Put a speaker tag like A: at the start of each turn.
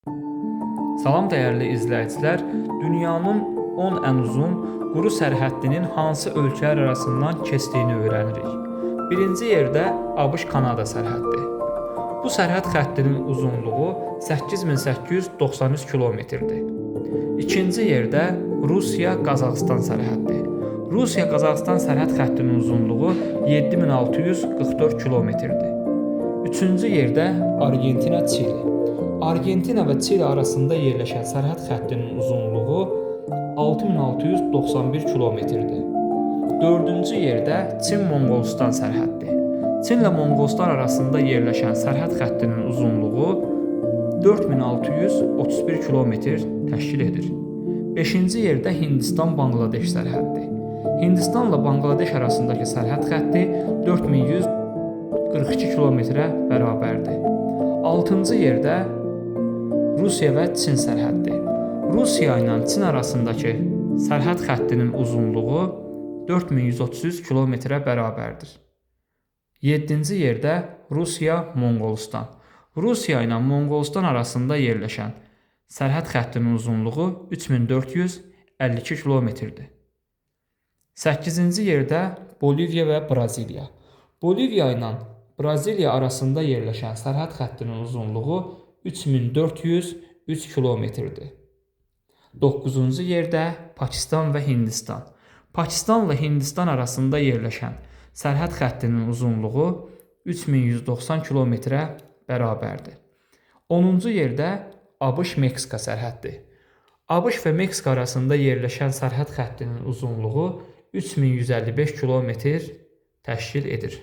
A: Salam dəyərli izləyicilər, dünyanın 10 ən uzun quru sərhəddinin hansı ölkələr arasından keçdiyini öyrənirik. Birinci yerdə ABŞ-Kanada sərhəddi. Bu sərhəd xəttinin uzunluğu 8893 kilometrdir. İkinci yerdə Rusiya-Qazaxıstan sərhəddi. Rusiya-Qazaxıstan sərhəd xəttinin uzunluğu 7644 kilometrdir. Üçüncü yerdə Argentina-Çili. Argentina və Çili arasında yerləşən sərhəd xəttinin uzunluğu 6691 kilometrdir. Dördüncü yerdə Çin-Monqolistan sərhəddi. Çinlə Monqolistan arasında yerləşən sərhəd xəttinin uzunluğu 4631 kilometr təşkil edir. Beşinci yerdə Hindistan-Banqladeş sərhəddi. Hindistanla Banqladeş arasındakı sərhəd xətti 4142 kilometrə bərabərdir. Altıncı yerdə Rusiya və Çin sərhəddi. Rusiya ilə Çin arasındakı sərhəd xəttinin uzunluğu 4133 kilometrə bərabərdir. 7-ci yerdə Rusiya-Monqolistan. Rusiya ilə Monqolistan arasında yerləşən sərhəd xəttinin uzunluğu 3452 kilometrdir. 8-ci yerdə Boliviya və Braziliya. Boliviya ilə Braziliya arasında yerləşən sərhəd xəttinin uzunluğu 3403 kilometrdir. 9-cu yerdə Pakistan və Hindistan. Pakistanla Hindistan arasında yerləşən sərhəd xəttinin uzunluğu 3190 kilometrə bərabərdir. 10-cu yerdə ABŞ-Meksika sərhəddi. ABŞ və Meksika arasında yerləşən sərhəd xəttinin uzunluğu 3155 kilometr təşkil edir.